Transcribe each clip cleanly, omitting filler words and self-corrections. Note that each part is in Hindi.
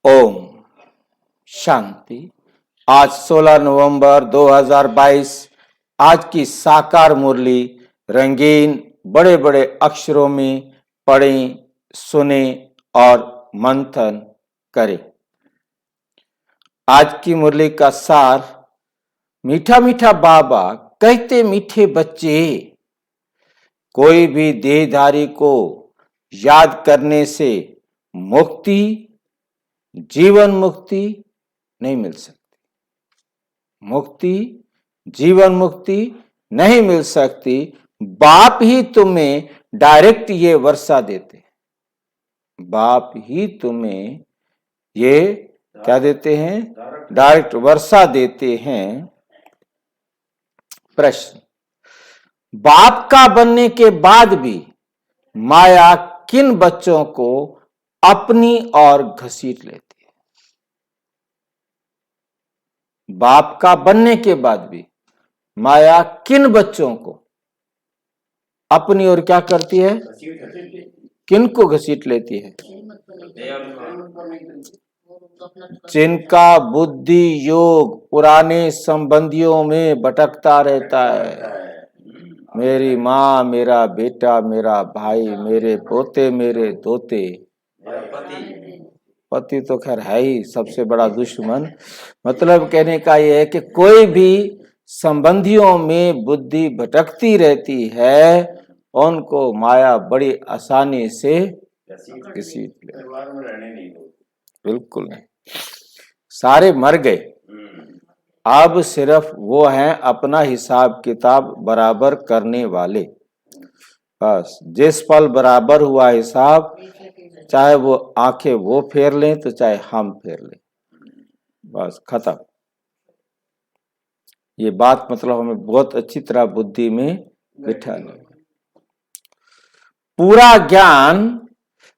ओम शांति। आज 16 नवंबर 2022। आज की साकार मुरली रंगीन बड़े बड़े अक्षरों में पढ़ें, सुने और मंथन करें। आज की मुरली का सार, मीठा मीठा बाबा कहते मीठे बच्चे, कोई भी देहधारी को याद करने से मुक्ति, जीवन मुक्ति नहीं मिल सकती। मुक्ति, जीवन मुक्ति नहीं मिल सकती। बाप ही तुम्हें डायरेक्ट ये वर्षा देते हैं। बाप ही तुम्हें ये क्या देते हैं? डायरेक्ट वर्षा देते हैं। प्रश्न, बाप का बनने के बाद भी माया किन बच्चों को अपनी ओर घसीट लेती है? बाप का बनने के बाद भी माया किन बच्चों को अपनी ओर क्या करती है? किन को घसीट लेती है? जिनका बुद्धि योग पुराने संबंधियों में भटकता रहता है। मेरी माँ, मेरा बेटा, मेरा भाई, मेरे पोते, मेरे दोते। पति तो खैर है ही सबसे बड़ा दुश्मन। मतलब कहने का यह है कि कोई भी संबंधियों में बुद्धि भटकती रहती है, उनको माया बड़ी आसानी से घसीट ले। बिल्कुल नहीं, सारे मर गए। अब सिर्फ वो हैं अपना हिसाब किताब बराबर करने वाले। बस जिस पल बराबर हुआ हिसाब, चाहे वो आंखें वो फेर लें तो चाहे हम फेर लें, बस खत्म। ये बात मतलब हमें बहुत अच्छी तरह बुद्धि में बिठा लें। पूरा ज्ञान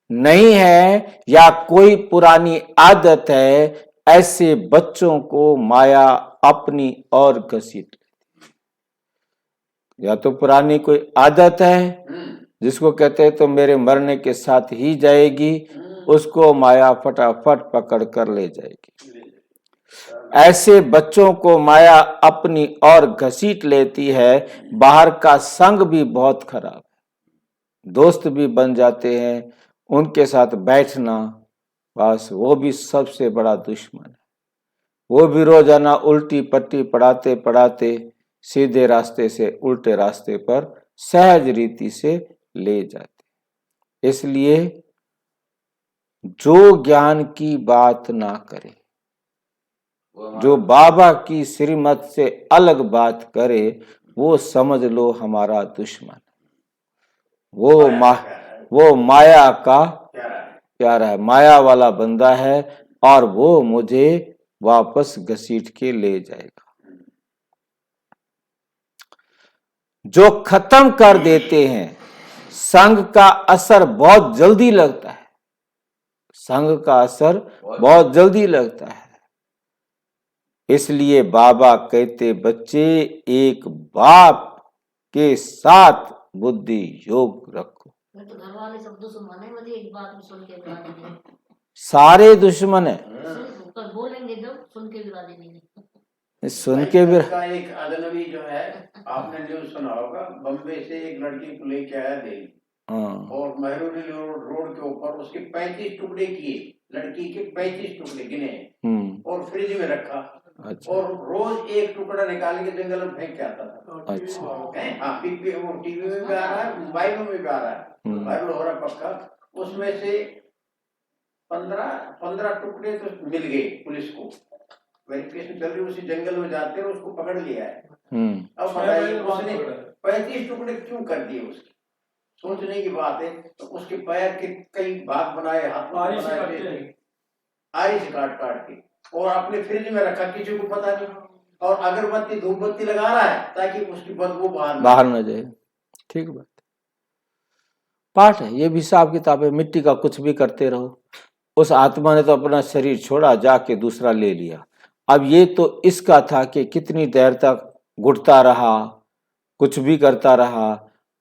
नहीं है या कोई पुरानी आदत है, ऐसे बच्चों को माया अपनी ओर घसीट। या तो पुरानी कोई आदत है जिसको कहते हैं तो मेरे मरने के साथ ही जाएगी, उसको माया फटाफट पकड़ कर ले जाएगी। ऐसे बच्चों को माया अपनी ओर घसीट लेती है। बाहर का संग भी बहुत खराब है, दोस्त भी बन जाते हैं, उनके साथ बैठना, बस वो भी सबसे बड़ा दुश्मन है। वो भी रोजाना उल्टी पट्टी पढ़ाते पढ़ाते सीधे रास्ते से उल्टे रास्ते पर सहज रीति से ले जाते। इसलिए जो ज्ञान की बात ना करे, जो बाबा की श्रीमत से अलग बात करे, वो समझ लो हमारा दुश्मन। वो माया का प्यारा है, माया वाला बंदा है, और वो मुझे वापस घसीट के ले जाएगा। जो खत्म कर देते हैं, संग का असर बहुत जल्दी लगता है। संग का असर बहुत जल्दी लगता है। इसलिए बाबा कहते बच्चे, एक बाप के साथ बुद्धि योग रखो। तो घर वाले सब दुश्मन है, मुझे एक बात सुन के भी राजी नहीं। सारे दुश्मन है, बोलेंगे जब सुन के भी राजी नहीं। सुन के भी। का एक अजनबी जो है, आपने न्यूज़ सुना होगा, बम्बे से एक लड़की को लेके आया दिल्ली, और मेहरूनी रोड के ऊपर उसके 35 टुकड़े किए, लड़की के 35 टुकड़े गिने और फ्रिज में रखा। अच्छा। और रोज एक टुकड़ा निकाल के जंगल में फेंक के आता था। अच्छा। हाँ, वो टीवी में भी आ रहा है, मोबाइल में भी आ रहा है, वायरल हो रहा है पक्का। उसमें से 15 टुकड़े तो मिल गए पुलिस को, वेरिफिकेशन चल रही, उसी जंगल में जाते हैं, उसको पकड़ लिया है। अब बताइए उसने 35 टुकड़े क्यों कर दिए? उसके सोचने की बात है। तो उसके पैर के कई भाग बनाए, हाथ बनाए, आरी से काट के, और अपने फ्रिज में रखा, किसी को पता नहीं, और अगरबत्ती धूप बत्ती लगा रहा है ताकि उसकी बदबू बाहर न जाए। ठीक बात, पाठ है ये भी, हिसाब किताब है। मिट्टी का कुछ भी करते रहो। उस आत्मा ने तो अपना शरीर छोड़ा, जाके दूसरा ले लिया। अब ये तो इसका था कि कितनी देर तक घुटता रहा, कुछ भी करता रहा,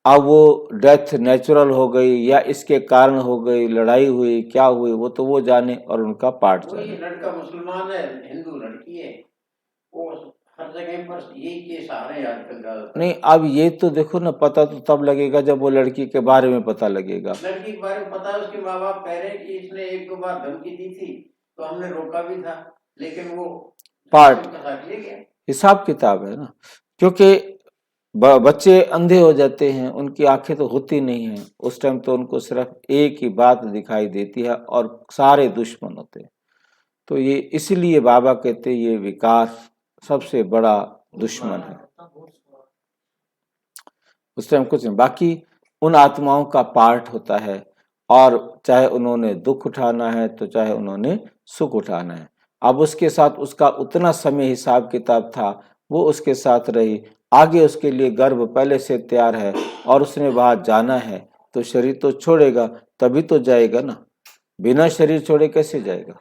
अब वो डेथ नेचुरल हो गई या इसके कारण हो गई, लड़ाई हुई, क्या हुई, वो तो वो जाने और उनका पाठ वही जाने। लड़का मुसलमान है, हिंदू लड़की है, वो हर जगह पर यही केस आ रहे हैं आजकल ज्यादातर। नहीं, अब ये तो देखो ना, पता तो तब लगेगा जब वो लड़की के बारे में पता लगेगा। लड़की के बारे में पता है, उसके माँ बाप कह रहे हैं कि इसने 1-2 बार धमकी दी थी तो हमने रोका भी था, लेकिन वो पार्ट उसके साथ ले गया। हिसाब किताब है ना, क्योंकि बच्चे अंधे हो जाते हैं, उनकी आंखें तो होती नहीं हैं, उस टाइम तो उनको सिर्फ एक ही बात दिखाई देती है और सारे दुश्मन होते हैं। तो ये इसीलिए बाबा कहते हैं ये विकार सबसे बड़ा दुश्मन है। उस टाइम कुछ नहीं, बाकी उन आत्माओं का पार्ट होता है, और चाहे उन्होंने दुख उठाना है तो चाहे उन्होंने सुख उठाना है। अब उसके साथ उसका उतना समय हिसाब किताब था, वो उसके साथ रही, आगे उसके लिए गर्भ पहले से तैयार है और उसने वहां जाना है, तो शरीर तो छोड़ेगा, तभी तो जाएगा ना, बिना शरीर छोड़े कैसे जाएगा।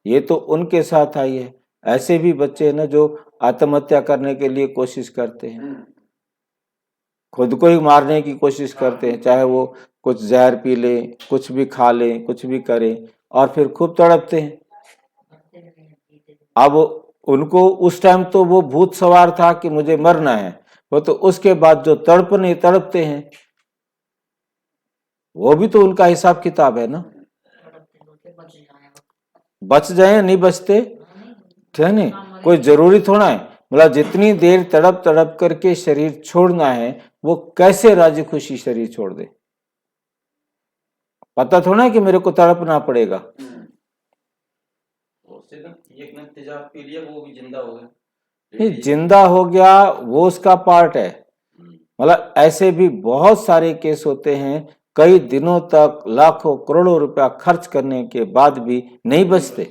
ये तो उनके साथ आई है। ऐसे भी बच्चे हैं ना जो आत्महत्या करने के लिए कोशिश करते हैं, खुद को ही मारने की कोशिश करते हैं, चाहे वो कुछ जहर पी ले, कुछ भी खा ले, कुछ भी करे, और फिर खूब तड़पते हैं। अब उनको उस टाइम तो वो भूत सवार था कि मुझे मरना है, वो तो उसके बाद जो तड़पते हैं, वो भी तो उनका हिसाब किताब है ना। बच जाए नहीं बचते, ठीक है नहीं, कोई जरूरी थोड़ा है, मतलब जितनी देर तड़प तड़प करके शरीर छोड़ना है, वो कैसे राजी खुशी शरीर छोड़ दे, पता थोड़ा है कि मेरे को तड़पना पड़ेगा। तेजाब पी लिया, वो भी जिंदा हो गया। नहीं, जिंदा हो गया वो उसका पार्ट है, मतलब ऐसे भी बहुत सारे केस होते हैं, कई दिनों तक लाखों करोड़ों रुपया खर्च करने के बाद भी नहीं बचते,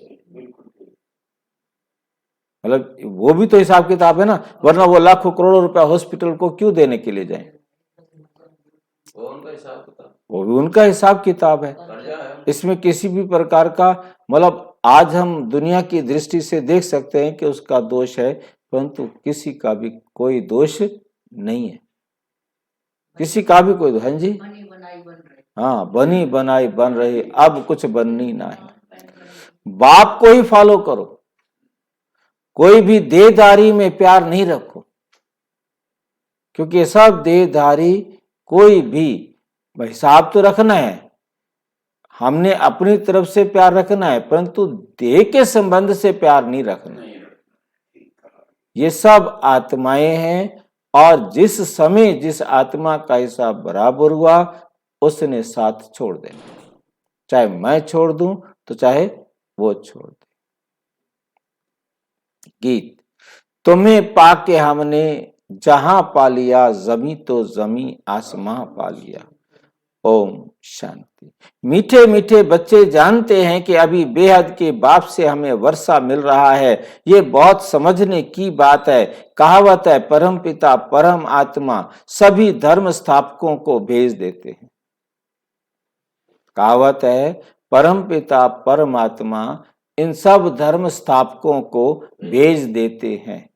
मतलब वो भी तो हिसाब किताब है ना, वरना वो लाखों करोड़ों रुपया हॉस्पिटल को क्यों देने के लिए जाए, वो उनका हिसाब किताब, वो भी उनका हिसाब किताब है। कर्जा है। इसमें किसी भी प्रकार का, मतलब आज हम दुनिया की दृष्टि से देख सकते हैं कि उसका दोष है, परंतु किसी का भी कोई दोष नहीं है, किसी का भी कोई। हाँ जी, हाँ, बनी बनाई बन रही, अब कुछ बननी ना है। बाप को ही फॉलो करो, कोई भी देहधारी में प्यार नहीं रखो, क्योंकि सब देहधारी, कोई भी हिसाब तो रखना है, हमने अपनी तरफ से प्यार रखना है, परंतु देह के संबंध से प्यार नहीं रखना। ये सब आत्माएं हैं, और जिस समय जिस आत्मा का हिसाब बराबर हुआ, उसने साथ छोड़ देना, चाहे मैं छोड़ दूं तो चाहे वो छोड़ दे। गीत, तुम्हें पाके हमने जहां पा लिया, जमी तो जमी आसमां पा लिया। ओम शांति। मीठे मीठे बच्चे जानते हैं कि अभी बेहद के बाप से हमें वर्षा मिल रहा है, ये बहुत समझने की बात है। कहावत है, परम पिता परम आत्मा सभी धर्म स्थापकों को भेज देते हैं। कहावत है, परम पिता परमात्मा इन सब धर्म स्थापकों को भेज देते हैं।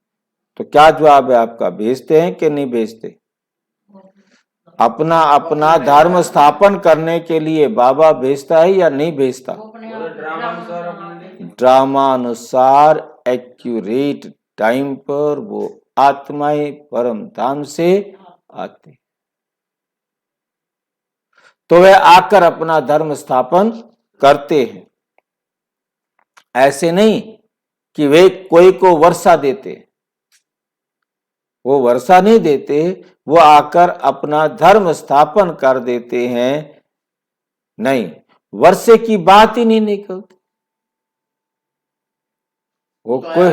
तो क्या जवाब है आपका, भेजते हैं कि नहीं भेजते? अपना अपना धर्म स्थापन करने के लिए बाबा भेजता है या नहीं भेजता? ड्रामानुसार एक्यूरेट टाइम पर वो आत्माएं परम धाम से आते, तो वे आकर अपना धर्म स्थापन करते हैं। ऐसे नहीं कि वे कोई को वर्षा देते, वो वर्षा नहीं देते, वो आकर अपना धर्म स्थापन कर देते हैं। नहीं, वर्षे की बात ही नहीं निकलती। वो कोई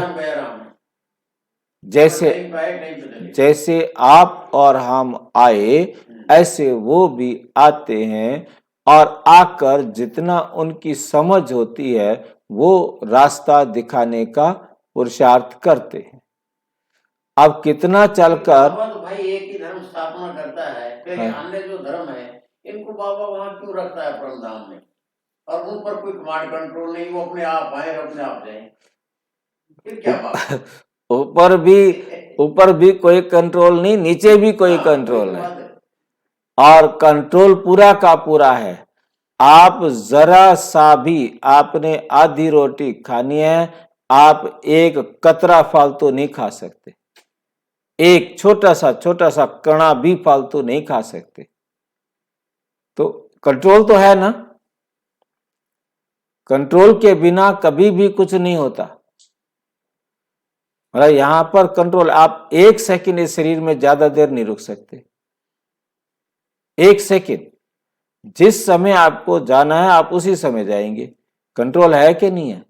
जैसे आप और हम आए, ऐसे वो भी आते हैं, और आकर जितना उनकी समझ होती है वो रास्ता दिखाने का पुरुषार्थ करते हैं। अब कितना चलकर तो भाई एक ही धर्म स्थापना करता है, फिर अन्य जो धर्म है इनको बाबा वहां क्यों रखता है परमधाम में, और उन पर कोई कमांड कंट्रोल नहीं, वो अपने आप आए अपने आप जाए, फिर क्या बात? ऊपर भी कोई कंट्रोल नहीं, नीचे भी कोई कंट्रोल नहीं। और कंट्रोल पूरा का पूरा है। आप जरा सा भी, आपने आधी रोटी खानी है, आप एक कतरा फालतू नहीं खा सकते, एक छोटा सा कणा भी फालतू नहीं खा सकते। तो कंट्रोल तो है ना, कंट्रोल के बिना कभी भी कुछ नहीं होता। मतलब यहां पर कंट्रोल, आप एक सेकंड इस शरीर में ज्यादा देर नहीं रुक सकते, एक सेकंड। जिस समय आपको जाना है आप उसी समय जाएंगे। कंट्रोल है कि नहीं है?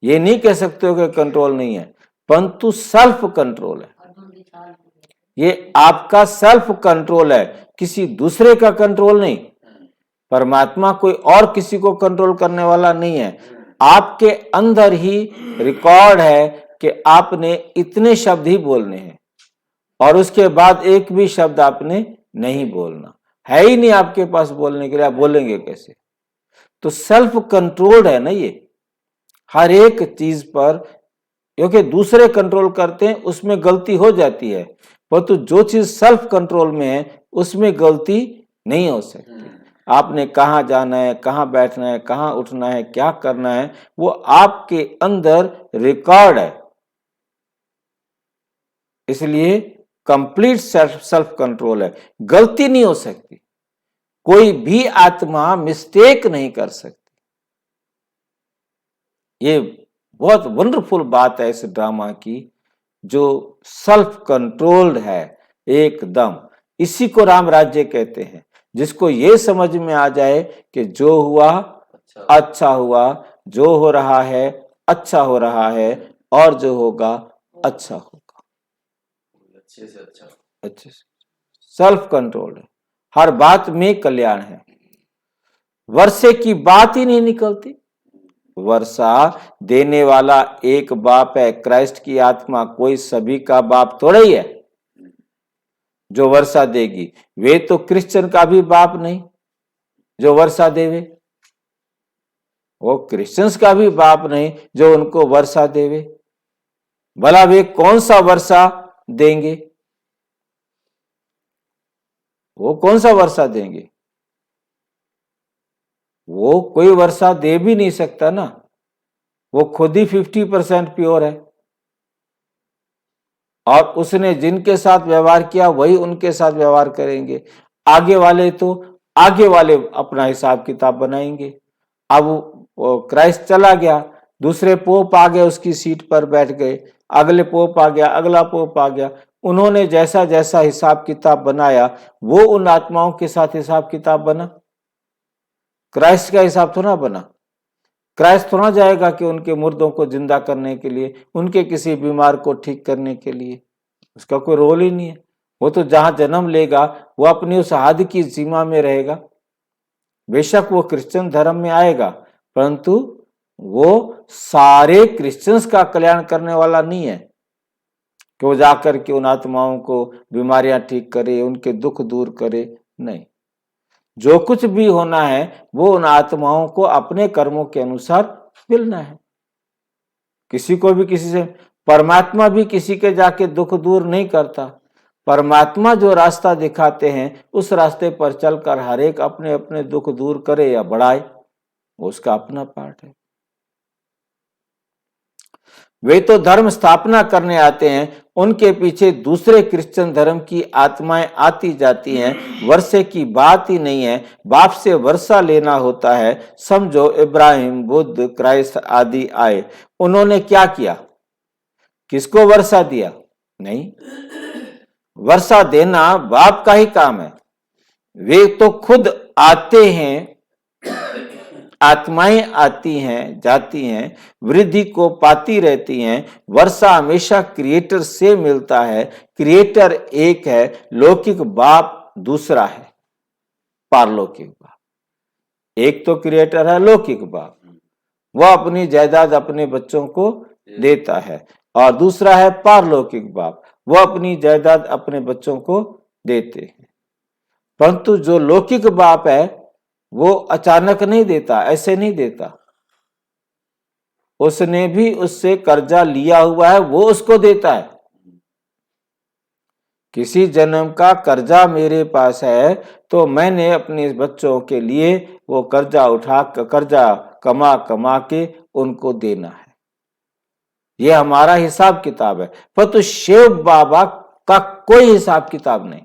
ये नहीं कह सकते हो कि कंट्रोल नहीं है, परंतु सेल्फ कंट्रोल है। ये आपका सेल्फ कंट्रोल है, किसी दूसरे का कंट्रोल नहीं। परमात्मा कोई और किसी को कंट्रोल करने वाला नहीं है। आपके अंदर ही रिकॉर्ड है कि आपने इतने शब्द ही बोलने हैं और उसके बाद एक भी शब्द आपने नहीं बोलना है ही नहीं आपके पास बोलने के लिए, आप बोलेंगे कैसे? तो सेल्फ कंट्रोल्ड है ना ये हर एक चीज पर, क्योंकि दूसरे कंट्रोल करते हैं उसमें गलती हो जाती है, परंतु जो चीज सेल्फ कंट्रोल में है उसमें गलती नहीं हो सकती। आपने कहाँ जाना है, कहाँ बैठना है, कहाँ उठना है, क्या करना है, वो आपके अंदर रिकॉर्ड है। इसलिए कंप्लीट सेल्फ कंट्रोल है, गलती नहीं हो सकती, कोई भी आत्मा मिस्टेक नहीं कर सकती। ये बहुत वंडरफुल बात है इस ड्रामा की, जो सेल्फ कंट्रोल्ड है एकदम। इसी को राम राज्य कहते हैं, जिसको ये समझ में आ जाए कि जो हुआ अच्छा हुआ, जो हो रहा है अच्छा हो रहा है, और जो होगा अच्छा होगा, अच्छे से अच्छा, अच्छे से। सेल्फ कंट्रोल है, हर बात में कल्याण है। वर्षे की बात ही नहीं निकलती। वर्षा देने वाला एक बाप है, क्राइस्ट की आत्मा, कोई सभी का बाप थोड़ा ही है जो वर्षा देगी। वे तो क्रिश्चियन का भी बाप नहीं जो वर्षा देवे, वो क्रिश्चियंस का भी बाप नहीं जो उनको वर्षा देवे। भला वे कौन सा वर्षा देंगे? वो कौन सा वर्षा देंगे? वो कोई वर्षा दे भी नहीं सकता ना, वो खुद ही 50% प्योर है, और उसने जिनके साथ व्यवहार किया वही उनके साथ व्यवहार करेंगे। आगे वाले तो आगे वाले अपना हिसाब किताब बनाएंगे। अब क्राइस्ट चला गया, दूसरे पोप आ गए, उसकी सीट पर बैठ गए, अगले पोप आ गया, अगला पोप आ गया, उन्होंने जैसा जैसा हिसाब किताब बनाया वो उन आत्माओं के साथ हिसाब किताब बना। क्राइस्ट का हिसाब थोड़ा बना। क्राइस्ट थोड़ा जाएगा कि उनके मुर्दों को जिंदा करने के लिए, उनके किसी बीमार को ठीक करने के लिए, उसका कोई रोल ही नहीं है। वो तो जहां जन्म लेगा वो अपनी उस हद की सीमा में रहेगा। बेशक वो क्रिश्चियन धर्म में आएगा, परंतु वो सारे क्रिश्चियंस का कल्याण करने वाला नहीं है कि वो जाकर के उन आत्माओं को बीमारियां ठीक करे, उनके दुख दूर करे। नहीं, जो कुछ भी होना है वो उन आत्माओं को अपने कर्मों के अनुसार मिलना है। किसी को भी किसी से, परमात्मा भी किसी के जाके दुख दूर नहीं करता। परमात्मा जो रास्ता दिखाते हैं उस रास्ते पर चलकर हर एक अपने अपने दुख दूर करे या बढ़ाए, वो उसका अपना पार्ट है। वे तो धर्म स्थापना करने आते हैं, उनके पीछे दूसरे क्रिश्चियन धर्म की आत्माएं आती जाती हैं। वर्षे की बात ही नहीं है, बाप से वर्षा लेना होता है। समझो इब्राहिम, बुद्ध, क्राइस्ट आदि आए, उन्होंने क्या किया? किसको वर्षा दिया? नहीं, वर्षा देना बाप का ही काम है। वे तो खुद आते हैं, आत्माएं आती हैं जाती हैं, वृद्धि को पाती रहती हैं। वर्षा हमेशा क्रिएटर से मिलता है। क्रिएटर एक है, लौकिक बाप दूसरा है, पारलौकिक बाप। एक तो क्रिएटर है लौकिक बाप, वह अपनी जायदाद अपने बच्चों को देता है, और दूसरा है पारलौकिक बाप, वह अपनी जायदाद अपने बच्चों को देते हैं। परंतु जो लौकिक बाप है वो अचानक नहीं देता, ऐसे नहीं देता। उसने भी उससे कर्जा लिया हुआ है, वो उसको देता है। किसी जन्म का कर्जा मेरे पास है तो मैंने अपने बच्चों के लिए वो कर्जा कमा कमा के उनको देना है। ये हमारा हिसाब किताब है। पर तो शिव बाबा का कोई हिसाब किताब नहीं।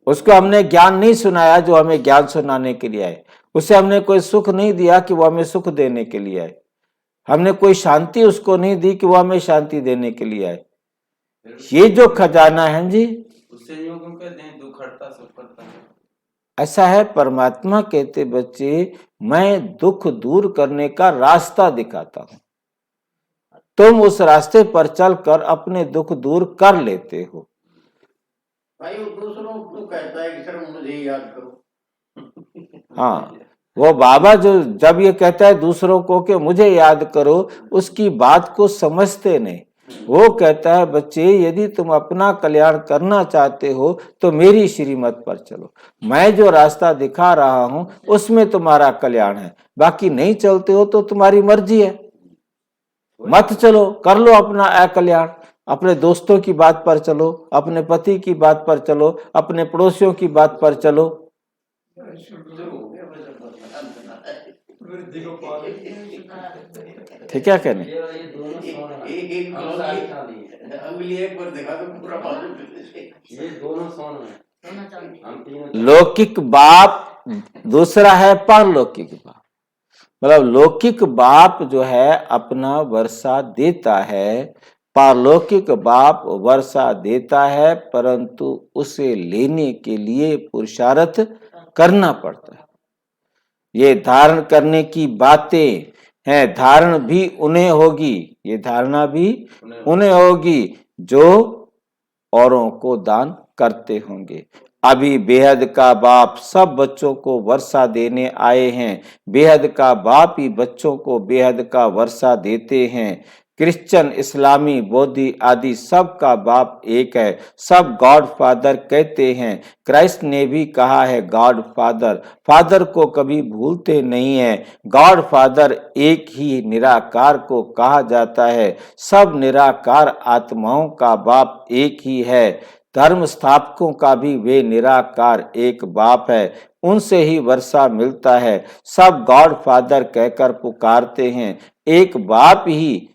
उसको हमने ज्ञान नहीं सुनाया जो हमें ज्ञान सुनाने के लिए आए। उसे हमने कोई सुख नहीं दिया कि वो हमें सुख देने के लिए आए। हमने कोई शांति उसको नहीं दी कि वो हमें शांति देने के लिए आए। ये जो खजाना है जी, उससे यूं क्यों कहते हैं दुख हटता सुख करता है। ऐसा है। परमात्मा कहते बच्चे मैं दुख दूर करने का रास्ता दिखाता हूं, तुम उस रास्ते पर चलकर अपने दुख दूर कर लेते हो। भाई वो दूसरों को कहता है कि सर मुझे याद करो। हाँ, वो बाबा जो जब ये कहता है दूसरों को कि मुझे याद करो, उसकी बात को समझते नहीं। वो कहता है बच्चे यदि तुम अपना कल्याण करना चाहते हो तो मेरी श्रीमत पर चलो। मैं जो रास्ता दिखा रहा हूं उसमें तुम्हारा कल्याण है। बाकी नहीं चलते हो तो तुम्हारी मर्जी है, मत चलो, कर लो अपना अकल्याण। अपने दोस्तों की बात पर चलो, अपने पति की बात पर चलो, अपने पड़ोसियों की बात पर चलो। ठीक है कहने लौकिक बाप दूसरा है पारलौकिक बाप। मतलब लौकिक बाप जो है अपना वर्षा देता है, पारलौकिक बाप वर्षा देता है, परंतु उसे लेने के लिए पुरुषार्थ करना पड़ता है। ये धारण करने की बातें हैं, धारण भी उन्हें होगी, ये धारणा भी उन्हें होगी जो औरों को दान करते होंगे। अभी बेहद का बाप सब बच्चों को वर्षा देने आए हैं। बेहद का बाप ही बच्चों को बेहद का वर्षा देते हैं। क्रिश्चियन, इस्लामी, बौद्धि आदि सब का बाप एक है। सब गॉड फादर कहते हैं। क्राइस्ट ने भी कहा है गॉड फादर। फादर को कभी भूलते नहीं है। गॉड फादर एक ही निराकार को कहा जाता है। सब निराकार आत्माओं का बाप एक ही है। धर्म स्थापकों का भी वे निराकार एक बाप है, उनसे ही वर्षा मिलता है। सब गॉड फादर कहकर पुकारते हैं। एक बाप ही,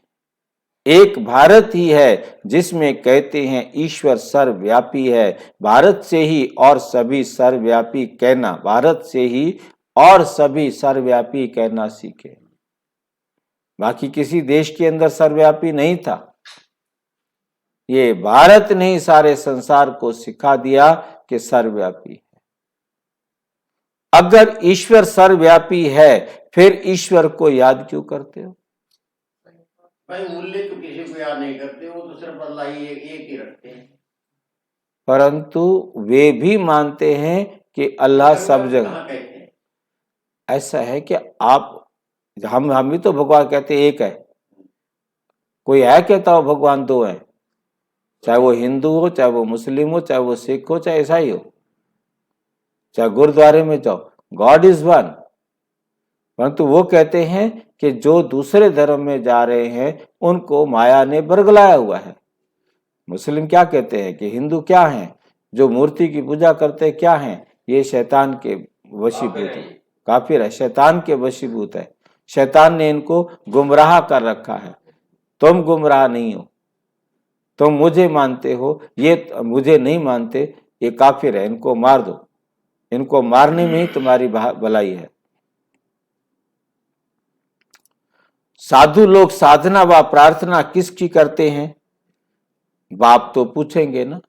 एक भारत ही है जिसमें कहते हैं ईश्वर सर्वव्यापी है। भारत से ही और सभी सर्वव्यापी कहना, भारत से ही और सभी सर्वव्यापी कहना सीखे। बाकी किसी देश के अंदर सर्वव्यापी नहीं था। ये भारत ने ही सारे संसार को सिखा दिया कि सर्वव्यापी है। अगर ईश्वर सर्वव्यापी है फिर ईश्वर को याद क्यों करते हो? भाई मूल्य तो किसी को याद नहीं करते, वो तो सिर्फ अल्लाह ही एक ही रखते हैं। परंतु वे भी मानते हैं कि अल्लाह सब जगह। ऐसा है कि आप हम भी तो भगवान कहते एक है। कोई है कहता हो भगवान दो है? चाहे वो हिंदू हो, चाहे वो मुस्लिम हो, चाहे वो सिख हो, चाहे ईसाई हो, चाहे गुरुद्वारे में जाओ, गॉड इज वन। परंतु वो कहते हैं कि जो दूसरे धर्म में जा रहे हैं उनको माया ने बरगलाया हुआ है। मुस्लिम क्या कहते हैं कि हिंदू क्या हैं, जो मूर्ति की पूजा करते हैं क्या हैं? ये शैतान के वशीभूत है, काफिर है, शैतान के वशीभूत है। शैतान ने इनको गुमराह कर रखा है। तुम गुमराह नहीं हो, तुम मुझे मानते हो, ये मुझे नहीं मानते, ये काफिर है, इनको मार दो। इनको मारने में ही तुम्हारी भलाई है। साधु लोग साधना व प्रार्थना किसकी करते हैं? बाप तो पूछेंगे ना।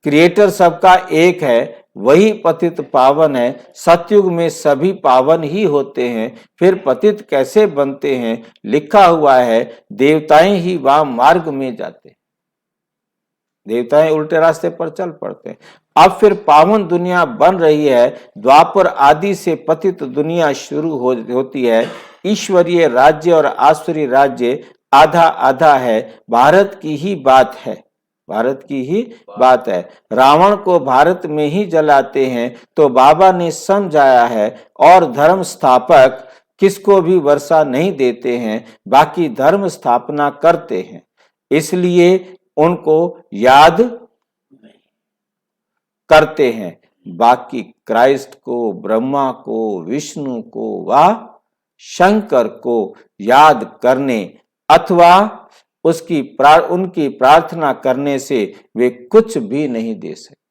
क्रिएटर सबका एक है, वही पतित पावन है। सतयुग में सभी पावन ही होते हैं, फिर पतित कैसे बनते हैं? लिखा हुआ है देवताएं ही वहां मार्ग में जाते हैं। देवताएं उल्टे रास्ते पर चल पड़ते हैं। अब फिर पावन दुनिया बन रही है। द्वापर आदि से पतित दुनिया शुरू होती है। ईश्वरीय राज्य और आसुरी राज्य आधा आधा है। भारत की ही बात है, भारत की ही बात है। रावण को भारत में ही जलाते हैं तो बाबा ने समझाया है। और धर्म स्थापक किसको भी वर्षा नहीं देते हैं, बाकी धर्म स्थापना करते हैं, इसलिए उनको याद करते हैं। बाकी क्राइस्ट को, ब्रह्मा को, विष्णु को व शंकर को याद करने अथवा उनकी प्रार्थना करने से वे कुछ भी नहीं दे सकते।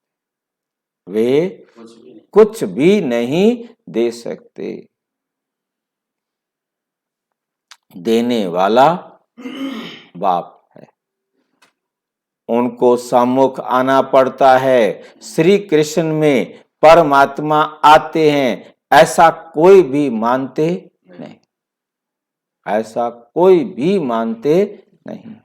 वे कुछ भी नहीं दे सकते। देने वाला बाप है, उनको सम्मुख आना पड़ता है। श्री कृष्ण में परमात्मा आते हैं, ऐसा कोई भी मानते नहीं, ऐसा कोई भी मानते नहीं।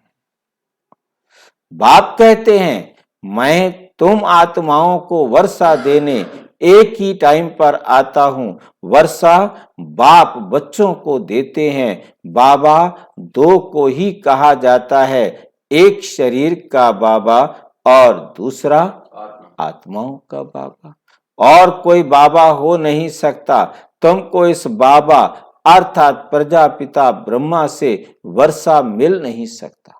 बाप कहते हैं, मैं तुम आत्माओं को वर्षा देने एक ही टाइम पर आता हूं। वर्षा बाप बच्चों को देते हैं। बाबा दो को ही कहा जाता है, एक शरीर का बाबा और दूसरा आत्माओं का बाबा। और कोई बाबा हो नहीं सकता। तुमको इस बाबा अर्थात प्रजापिता ब्रह्मा से वर्षा मिल नहीं सकता,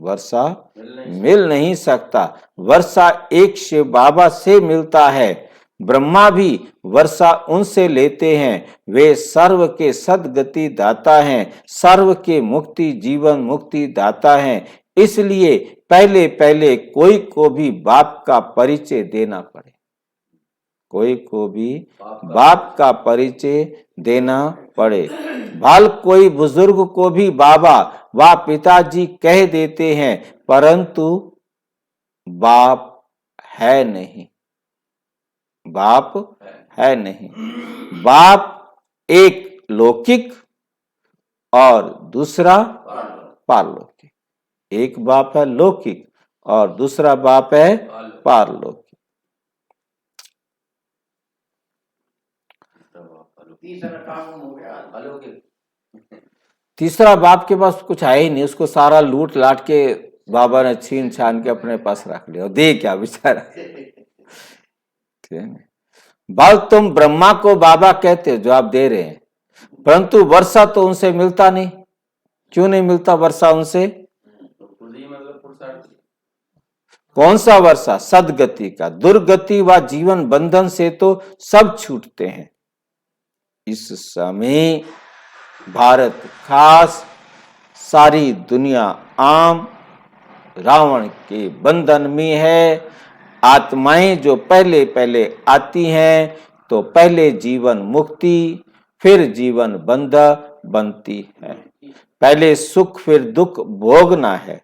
वर्षा मिल नहीं सकता। वर्षा एक शिव बाबा से मिलता है। ब्रह्मा भी वर्षा उनसे लेते हैं। वे सर्व के सद्गति दाता हैं, सर्व के मुक्ति जीवन मुक्ति दाता हैं। इसलिए पहले पहले कोई को भी बाप का परिचय देना पड़े, कोई को भी बाप का परिचय देना पड़े। भल कोई बुजुर्ग को भी बाबा व पिताजी कह देते हैं, परंतु बाप है नहीं, बाप है नहीं। बाप एक लौकिक और दूसरा पारलौकिक। एक बाप है लौकिक और दूसरा बाप है पारलौकिक। तीसरा काम हो गया। तीसरा बाप के पास कुछ है ही नहीं, उसको सारा लूट लाट के बाबा ने छीन छान के अपने पास रख लिया। दे क्या बेचारा, ठीक है। बल तुम ब्रह्मा को बाबा कहते हो जो आप दे रहे हैं, परंतु वर्षा तो उनसे मिलता नहीं। क्यों नहीं मिलता वर्षा उनसे? कौन सा वर्षा? सदगति का। दुर्गति व जीवन बंधन से तो सब छूटते हैं। इस समय भारत खास सारी दुनिया आम रावण के बंधन में है। आत्माएं जो पहले पहले आती हैं तो पहले जीवन मुक्ति फिर जीवन बंध बनती है। पहले सुख फिर दुख भोगना है,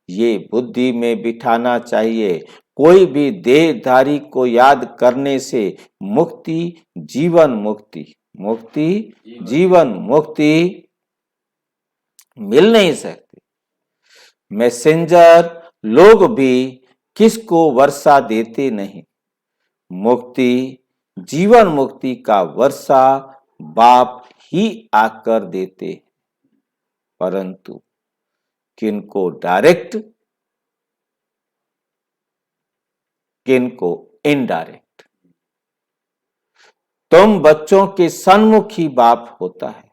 ये बुद्धि में बिठाना चाहिए। कोई भी देहधारी को याद करने से मुक्ति जीवन मुक्ति, मुक्ति जीवन मुक्ति मिल नहीं सकती। मैसेंजर लोग भी किसको वर्षा देते नहीं। मुक्ति जीवन मुक्ति का वर्षा बाप ही आकर देते, परंतु किनको डायरेक्ट किनको इनडायरेक्ट। तुम बच्चों के सन्मुख ही बाप होता है।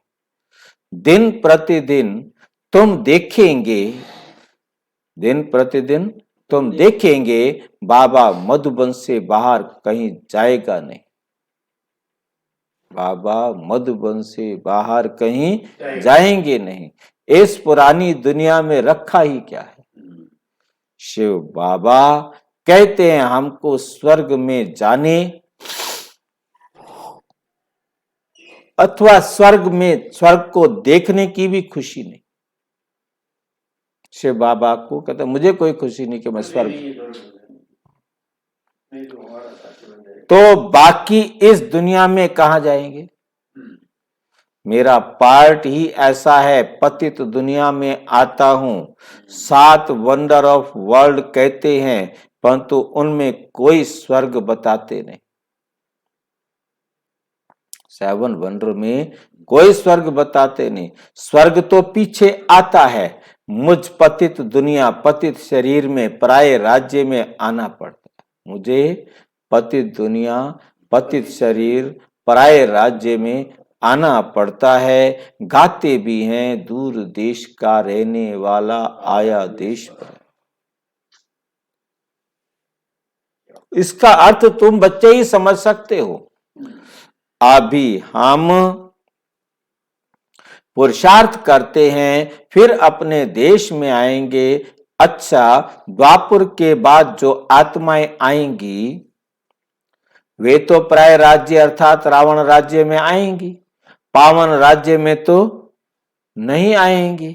दिन प्रतिदिन तुम देखेंगे, दिन प्रतिदिन तुम देखेंगे बाबा मधुबन से बाहर कहीं जाएगा नहीं। बाबा मधुबन से बाहर कहीं जाएंगे नहीं। इस पुरानी दुनिया में रखा ही क्या है। शिव बाबा कहते हैं हमको स्वर्ग में जाने अथवा स्वर्ग में स्वर्ग को देखने की भी खुशी नहीं। शिव बाबा को कहते मुझे कोई खुशी नहीं कि मैं स्वर्ग। तो बाकी इस दुनिया में कहां जाएंगे? मेरा पार्ट ही ऐसा है, पतित दुनिया में आता हूं। 7 वंडर ऑफ वर्ल्ड कहते हैं, परंतु उनमें कोई स्वर्ग बताते नहीं। 7 वंडर में कोई स्वर्ग बताते नहीं। स्वर्ग तो पीछे आता है। मुझ पतित दुनिया पतित शरीर में पराये राज्य में आना पड़ता है। मुझे पतित दुनिया पतित शरीर पराये राज्य में आना पड़ता है। गाते भी हैं दूर देश का रहने वाला आया देश पर। इसका अर्थ तुम बच्चे ही समझ सकते हो। अभी हम पुरुषार्थ करते हैं, फिर अपने देश में आएंगे। अच्छा, द्वापर के बाद जो आत्माएं आएंगी वे तो प्राय राज्य अर्थात रावण राज्य में आएंगी, पावन राज्य में तो नहीं आएंगी।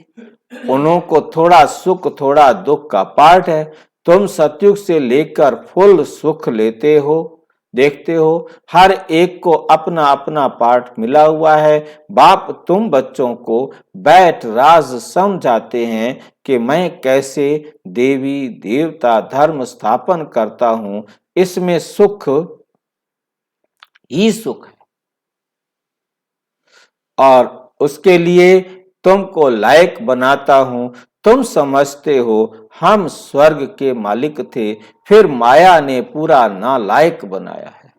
उनको थोड़ा सुख थोड़ा दुख का पाठ है। तुम सतयुग से लेकर फुल सुख लेते हो, देखते हो, हर एक को अपना अपना पाठ मिला हुआ है। बाप तुम बच्चों को बैठ राज समझाते हैं कि मैं कैसे देवी देवता धर्म स्थापन करता हूं, इसमें सुख ही सुख है, और उसके लिए तुमको लायक बनाता हूं। तुम समझते हो हम स्वर्ग के मालिक थे, फिर माया ने पूरा नालायक बनाया है,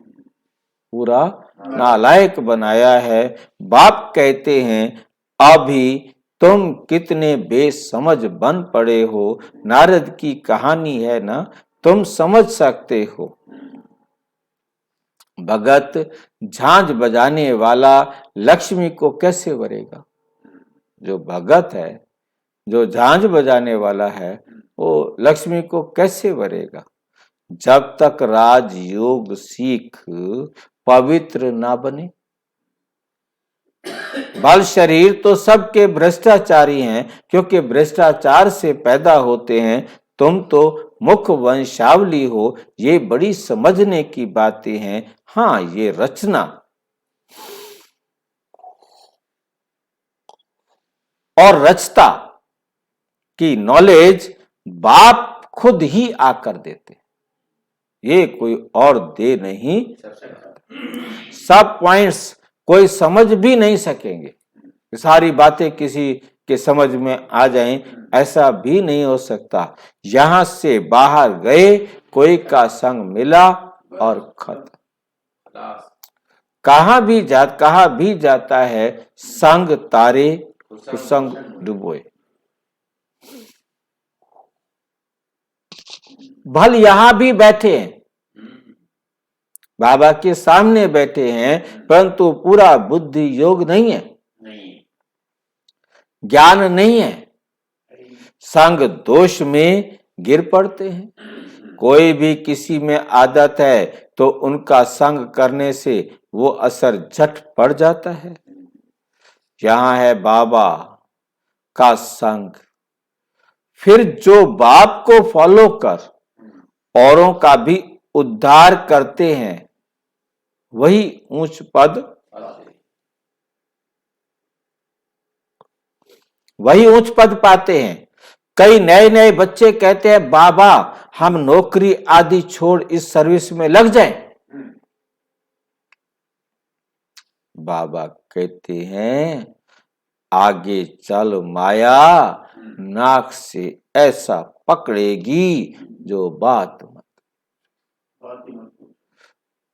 पूरा नालायक बनाया है। बाप कहते हैं अभी तुम कितने बेसमझ बन पड़े हो। नारद की कहानी है ना, तुम समझ सकते हो। भगत झांझ बजाने वाला लक्ष्मी को कैसे वरेगा? जो भगत है, जो झांझ बजाने वाला है, वो लक्ष्मी को कैसे वरेगा? जब तक राजयोग सीख पवित्र ना बने। बल शरीर तो सबके भ्रष्टाचारी हैं, क्योंकि भ्रष्टाचार से पैदा होते हैं। तुम तो मुख वंशावली हो, ये बड़ी समझने की बातें हैं। हाँ, ये रचना और रचता की नॉलेज बाप खुद ही आकर देते, ये कोई और दे नहीं। सब पॉइंट्स कोई समझ भी नहीं सकेंगे, सारी बातें किसी के समझ में आ जाएं, ऐसा भी नहीं हो सकता। यहां से बाहर गए, कोई का संग मिला और खत्म। कहा भी जाता है संग तारे कुसंग डुबोए। भल यहां भी बैठे हैं, बाबा के सामने बैठे हैं, परंतु पूरा बुद्धि योग नहीं है, ज्ञान नहीं है, संग दोष में गिर पड़ते हैं। कोई भी किसी में आदत है तो उनका संग करने से वो असर झट पड़ जाता है। यहां है बाबा का संग, फिर जो बाप को फॉलो कर औरों का भी उद्धार करते हैं, वही ऊंच पद, वही उच्च पद पाते हैं। कई नए नए बच्चे कहते हैं बाबा हम नौकरी आदि छोड़ इस सर्विस में लग जाएं। बाबा कहते हैं आगे चल माया नाक से ऐसा पकड़ेगी जो बात मत।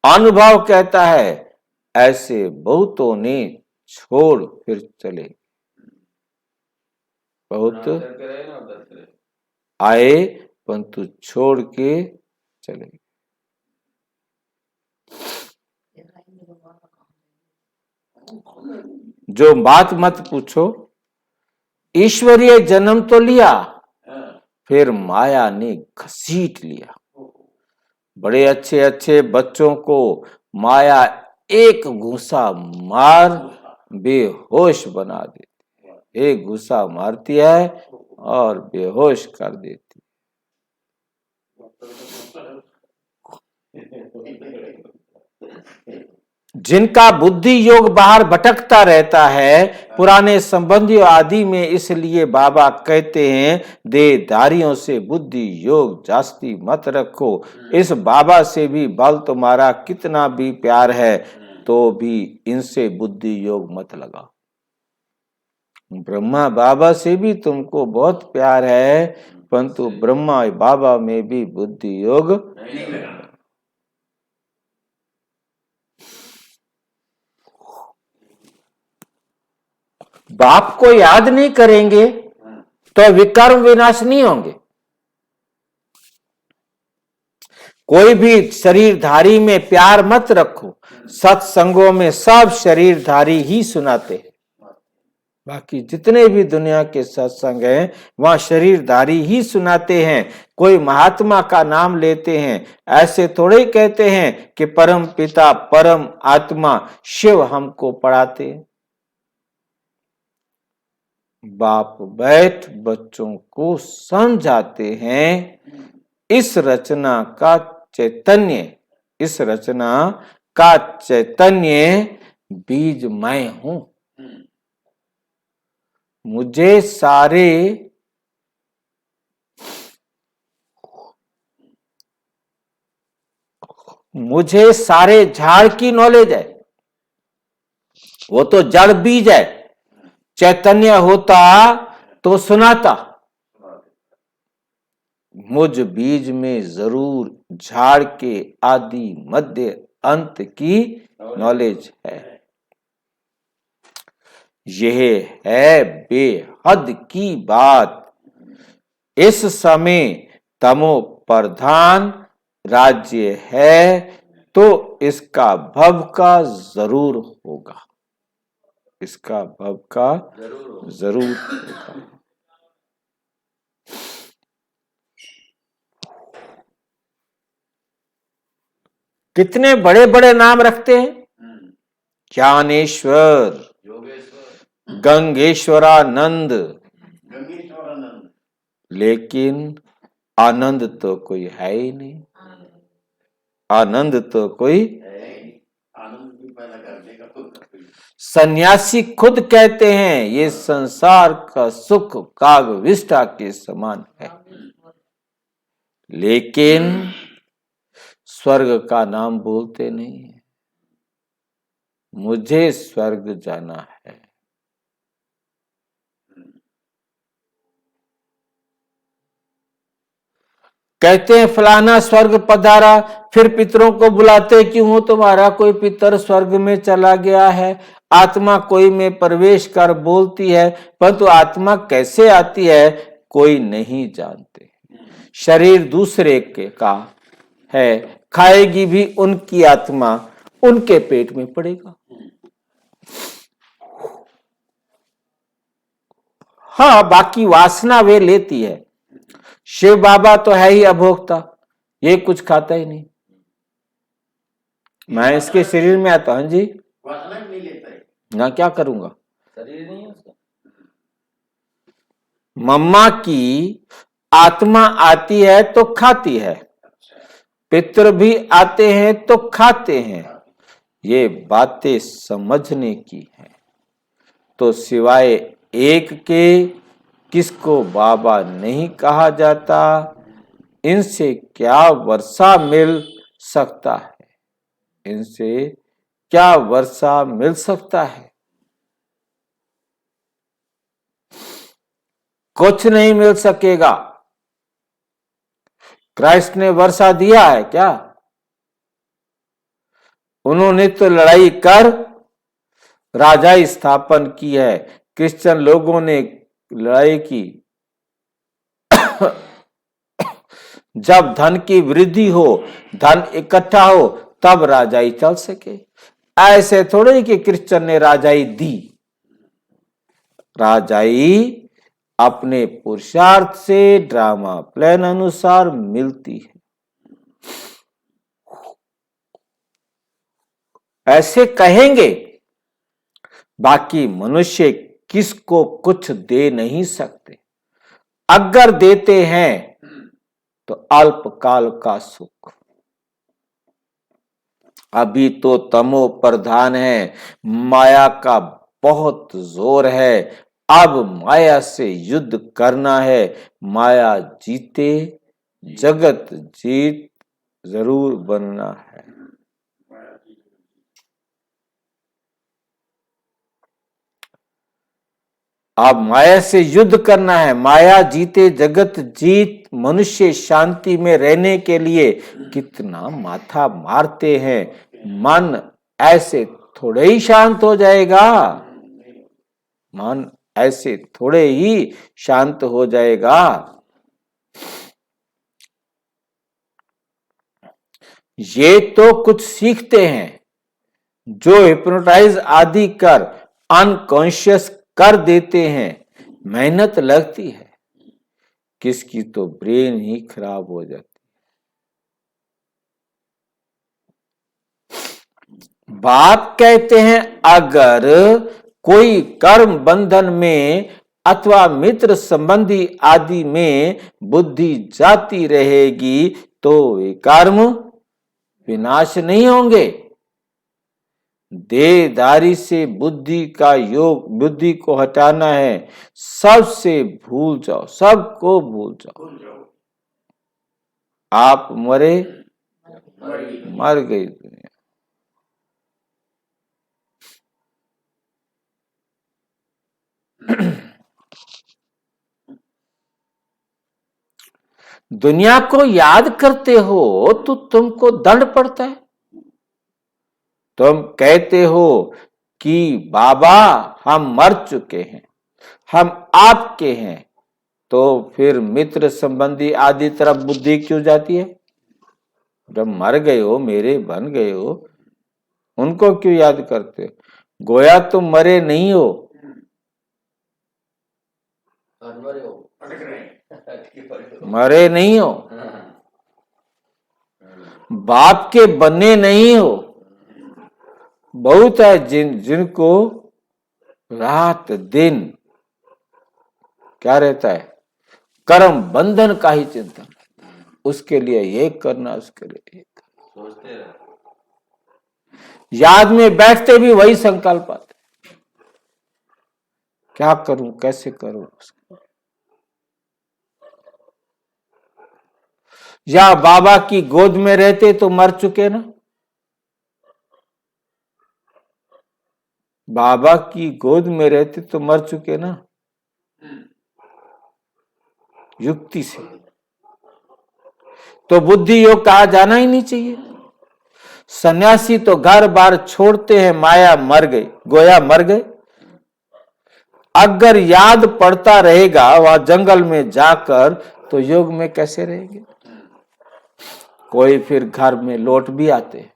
अनुभव कहता है ऐसे बहुतों ने छोड़ फिर चले, बहुत आए परंतु छोड़ के चले। जो बात मत पूछो, ईश्वरीय जन्म तो लिया, फिर माया ने घसीट लिया। बड़े अच्छे अच्छे बच्चों को माया एक घूसा मार बेहोश बना देती, एक घूसा मारती है और बेहोश कर देती। जिनका बुद्धि योग बाहर भटकता रहता है पुराने संबंधियों आदि में, इसलिए बाबा कहते हैं देहधारियों से बुद्धि योग जास्ती मत रखो। इस बाबा से भी बल तुम्हारा कितना भी प्यार है तो भी इनसे बुद्धि योग मत लगाओ। ब्रह्मा बाबा से भी तुमको बहुत प्यार है, परंतु ब्रह्मा बाबा में भी बुद्धि योग नहीं लगा। बाप को याद नहीं करेंगे तो विकर्म विनाश नहीं होंगे। कोई भी शरीरधारी में प्यार मत रखो। सत्संगों में सब शरीरधारी ही सुनाते हैं। बाकी जितने भी दुनिया के सत्संग हैं वहां शरीरधारी ही सुनाते हैं। कोई महात्मा का नाम लेते हैं, ऐसे थोड़े ही कहते हैं कि परम पिता परम आत्मा शिव हमको पढ़ाते हैं। बाप बैठ बच्चों को समझाते हैं। इस रचना का चैतन्य बीज मैं हूं। मुझे सारे झाड़ की नॉलेज है। वो तो जड़ बीज है। चैतन्य होता तो सुनाता। मुझ बीज में जरूर झाड़ के आदि मध्य अंत की नॉलेज है। यह है बेहद की बात। इस समय तमो प्रधान राज्य है तो इसका भव का जरूर होगा। इसका भव का जरूर होगा। कितने बड़े बड़े नाम रखते हैं। ज्ञानेश्वर, गंगेश्वरानंद, लेकिन आनंद तो कोई है ही नहीं। आनंद तो कोई सन्यासी खुद कहते हैं ये संसार का सुख कागविष्ठा के समान है, लेकिन स्वर्ग का नाम बोलते नहीं है। मुझे स्वर्ग जाना है। कहते हैं फलाना स्वर्ग पधारा, फिर पितरों को बुलाते क्यों हो? तुम्हारा कोई पितर स्वर्ग में चला गया है। आत्मा कोई में प्रवेश कर बोलती है, परंतु आत्मा कैसे आती है कोई नहीं जानते। शरीर दूसरे के का है, खाएगी भी उनकी आत्मा, उनके पेट में पड़ेगा। हाँ, बाकी वासना वे लेती है। शिव बाबा तो है ही अभोक्ता, ये कुछ खाता ही नहीं। मैं इसके शरीर में आता हूं जी, वासना नहीं लेता है ना, क्या करूंगा? शरीर नहीं है उसका। मम्मा की आत्मा आती है तो खाती है, पितर भी आते हैं तो खाते हैं। ये बातें समझने की हैं। तो सिवाय एक के किसको बाबा नहीं कहा जाता। इनसे क्या वर्षा मिल सकता है? इनसे क्या वर्षा मिल सकता है? कुछ नहीं मिल सकेगा। क्राइस्ट ने वर्षा दिया है क्या? उन्होंने तो लड़ाई कर राजाई स्थापन की है। क्रिश्चियन लोगों ने लड़ाई की। जब धन की वृद्धि हो, धन इकट्ठा हो, तब राजाई चल सके। ऐसे थोड़े कि क्रिश्चियन ने राजाई दी। राजाई अपने पुरुषार्थ से ड्रामा प्लान अनुसार मिलती है। ऐसे कहेंगे, बाकी मनुष्य किसको कुछ दे नहीं सकते। अगर देते हैं तो अल्पकाल का सुख। अभी तो तमो प्रधान है, माया का बहुत जोर है। अब माया से युद्ध करना है। माया जीते जगत जीत जरूर बनना है। अब माया से युद्ध करना है। माया जीते जगत जीत। मनुष्य शांति में रहने के लिए कितना माथा मारते हैं। मन ऐसे थोड़े ही शांत हो जाएगा। मन ऐसे थोड़े ही शांत हो जाएगा। ये तो कुछ सीखते हैं जो हिप्नोटाइज आदि कर अनकॉन्शियस कर देते हैं। मेहनत लगती है, किसकी तो ब्रेन ही खराब हो जाती। बाप कहते हैं अगर कोई कर्म बंधन में अथवा मित्र संबंधी आदि में बुद्धि जाती रहेगी तो वे कर्म विनाश नहीं होंगे। देहधारी से बुद्धि का योग, बुद्धि को हटाना है। सबसे भूल जाओ, सबको भूल जाओ। आप मरे, मर गई दुनिया। दुनिया को याद करते हो तो तुमको दंड पड़ता है। तुम कहते हो कि बाबा हम मर चुके हैं, हम आपके हैं, तो फिर मित्र संबंधी आदि तरफ बुद्धि क्यों जाती है? जब मर गए हो, मेरे बन गए हो, उनको क्यों याद करते हो? गोया तुम मरे नहीं हो, मरे नहीं हो, बाप के बने नहीं हो। बहुत है जिनको रात दिन क्या रहता है, कर्म बंधन का ही चिंतन, उसके लिए ये करना, उसके लिए ये करना, सोचते रहे। याद में बैठते भी वही संकल्प आते, क्या करूं, कैसे करूं उसको। या बाबा की गोद में रहते तो मर चुके ना, बाबा की गोद में रहते तो मर चुके ना, युक्ति से। तो बुद्धि योग कहा जाना ही नहीं चाहिए। सन्यासी तो घर बार छोड़ते हैं, माया मर गई, गोया मर गए। अगर याद पड़ता रहेगा वह जंगल में जाकर, तो योग में कैसे रहेंगे? कोई फिर घर में लौट भी आते हैं,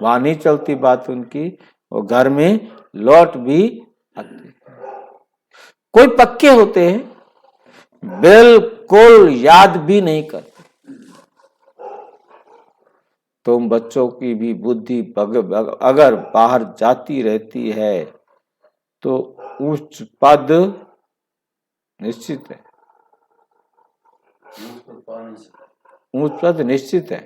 वहां नहीं चलती बात उनकी, वो घर में लौट भी आते हैं। कोई पक्के होते हैं, बिल्कुल याद भी नहीं करते। तुम बच्चों की भी बुद्धि अगर बाहर जाती रहती है तो उच्च पद निश्चित है, उच्च पद निश्चित है।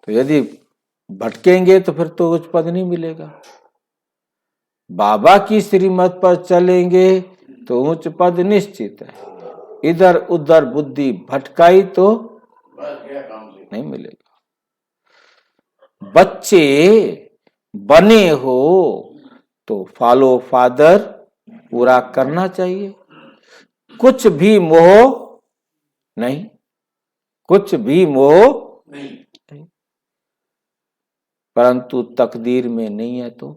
तो यदि भटकेंगे तो फिर तो उच्च पद नहीं मिलेगा। बाबा की श्रीमत पर चलेंगे तो उच्च पद निश्चित है। इधर उधर बुद्धि भटकाई तो नहीं मिलेगा। बच्चे बने हो तो फॉलो फादर पूरा करना चाहिए। कुछ भी मोह नहीं, कुछ भी मोह नहीं। परंतु तकदीर में नहीं है तो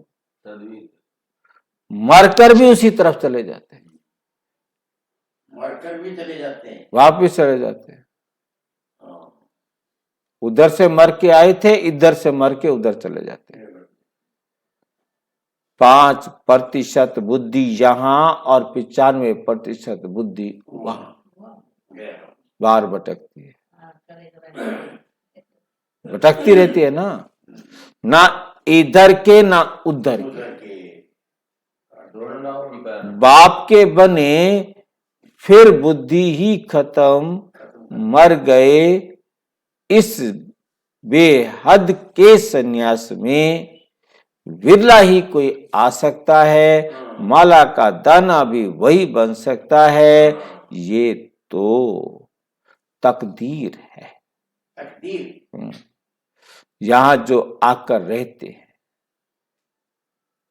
मरकर भी उसी तरफ चले जाते हैं, मरकर भी चले जाते हैं, वापिस चले जाते हैं। उधर से मर के आए थे, इधर से मर के उधर चले जाते हैं। 5% बुद्धि यहाँ और 95% बुद्धि वहां बाहर भटकती है, भटकती रहती है ना इधर के ना उधर के। बाप के बने फिर बुद्धि ही खत्म, मर गए। इस बेहद के सन्यास में विरला ही कोई आ सकता है। माला का दाना भी वही बन सकता है। ये तो तकदीर है। तकदीर यहाँ जो आकर रहते हैं,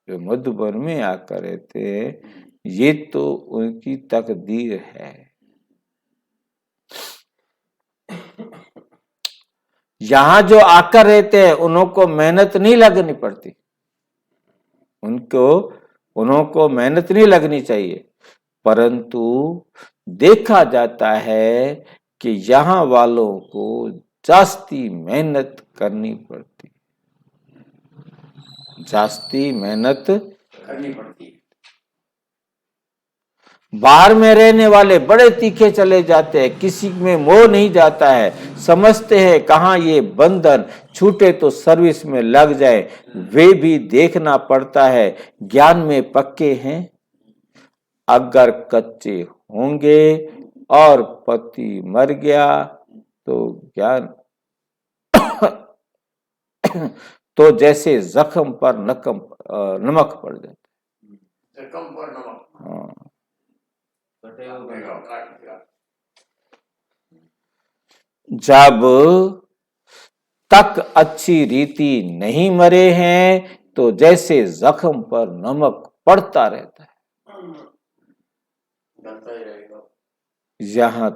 जो मधुबन में आकर रहते हैं, ये तो उनकी तकदीर है। यहाँ जो आकर रहते हैं उनको मेहनत नहीं लगनी पड़ती, उनको मेहनत नहीं लगनी चाहिए। परंतु देखा जाता है कि यहाँ वालों को जास्ती मेहनत करनी पड़ती, जास्ती मेहनत करनी पड़ती है। बाहर में रहने वाले बड़े तीखे चले जाते हैं, किसी में मोह नहीं जाता है, समझते हैं कहाँ ये बंधन छूटे तो सर्विस में लग जाए। वे भी देखना पड़ता है ज्ञान में पक्के हैं, अगर कच्चे होंगे और पति मर गया तो ज्ञान तो जैसे जख्म पर नमक पड़ जाता है। जख्म पर नमक, हाँ, काट दिया। जब तक अच्छी रीति नहीं मरे हैं तो जैसे जख्म पर नमक पड़ता रहता है। डरता ही रहेगा। यहाँ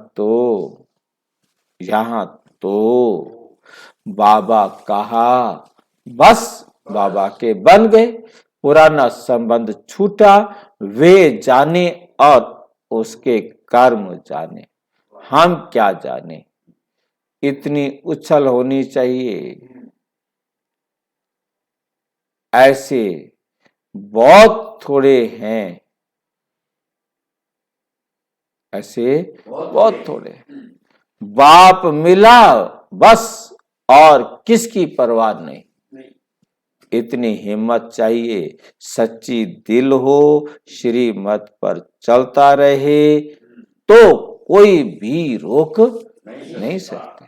तो बाबा कहा, बस बाबा के बन गए, पुराना संबंध छूटा, वे जाने और उसके कर्म जाने, हम क्या जाने। इतनी उछल होनी चाहिए। ऐसे बहुत थोड़े हैं, ऐसे बहुत थोड़े। बाप मिला बस, और किसकी परवाह नहीं। इतनी हिम्मत चाहिए, सच्ची दिल हो, श्रीमत पर चलता रहे तो कोई भी रोक नहीं सकते।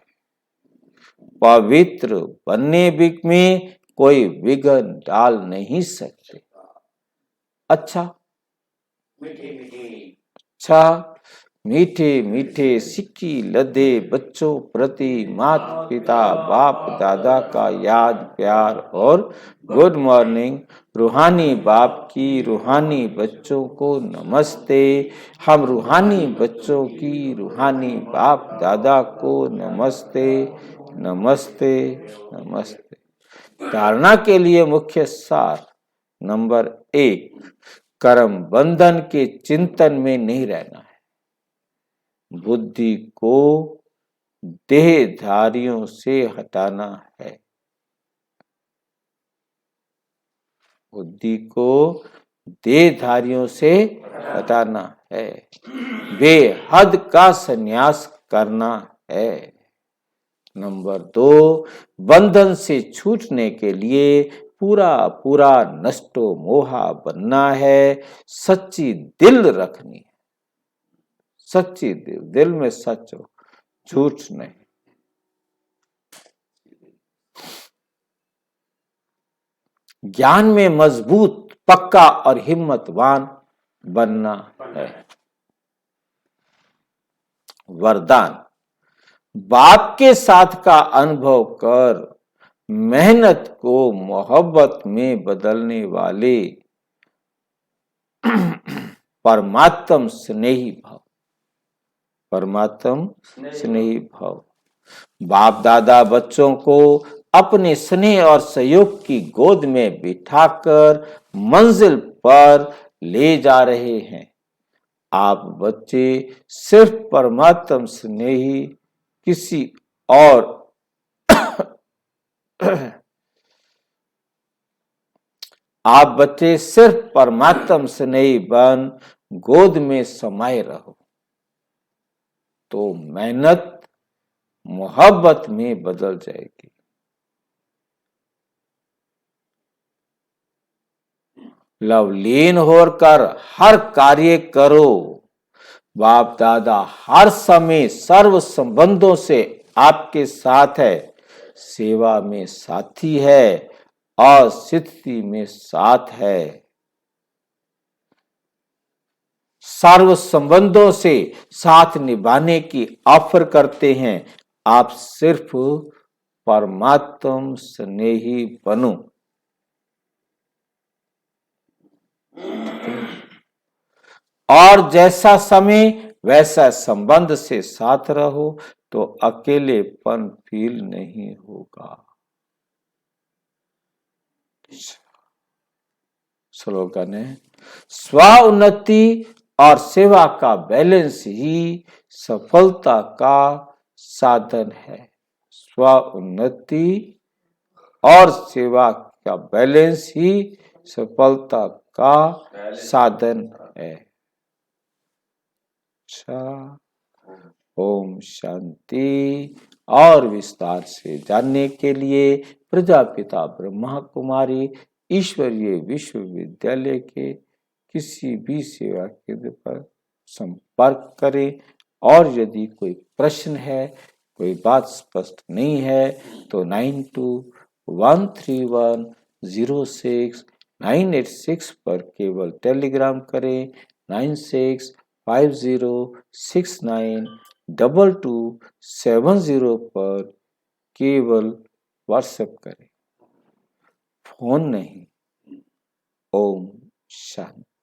पवित्र बनने में कोई विघ्न डाल नहीं सकते। अच्छा मीठे मीठे सिक्की लदे बच्चों प्रति माता पिता बाप दादा का याद प्यार और गुड मॉर्निंग। रूहानी बाप की रूहानी बच्चों को नमस्ते। हम रूहानी बच्चों की रूहानी बाप दादा को नमस्ते नमस्ते नमस्ते। धारणा के लिए मुख्य सार नंबर 1, कर्म बंधन के चिंतन में नहीं रहना है। बुद्धि को देहधारियों से हटाना है। बुद्धि को देहधारियों से हटाना है। बेहद का संन्यास करना है। नंबर 2, बंधन से छूटने के लिए पूरा पूरा नष्टो मोहा बनना है। सच्ची दिल रखनी है, सच्ची दिल में सच हो, झूठ नहीं। ज्ञान में मजबूत पक्का और हिम्मतवान बनना है। वरदान, बाप के साथ का अनुभव कर मेहनत को मोहब्बत में बदलने वाले परमात्म स्नेही भाव, परमात्म स्नेही भाव। बाप दादा बच्चों को अपने स्नेह और सहयोग की गोद में बिठाकर मंजिल पर ले जा रहे हैं। आप बच्चे सिर्फ परमात्म स्नेही, किसी और आप बच्चे सिर्फ परमात्म स्नेही बन गोद में समाये रहो तो मेहनत मोहब्बत में बदल जाएगी। लवलीन होकर हर कार्य करो। बाप दादा हर समय सर्व संबंधों से आपके साथ है, सेवा में साथी है और स्थिति में साथ है। सर्व संबंधों से साथ निभाने की ऑफर करते हैं। आप सिर्फ परमात्म स्नेही बनो। और जैसा समय वैसा संबंध से साथ रहो तो अकेलेपन फील नहीं होगा। स्लोगन है, स्व उन्नति और सेवा का बैलेंस ही सफलता का साधन है। स्व उन्नति और सेवा का बैलेंस ही सफलता का साधन है। अच्छा, ओम शांति। और विस्तार से जानने के लिए प्रजापिता ब्रह्मा कुमारी ईश्वरीय विश्वविद्यालय के किसी भी सेवा केंद्र पर संपर्क करें। और यदि कोई प्रश्न है, कोई बात स्पष्ट नहीं है, तो 9213106986 पर केवल टेलीग्राम करें। 9650692270 पर केवल व्हाट्सएप करें, फोन नहीं। ओम शांति।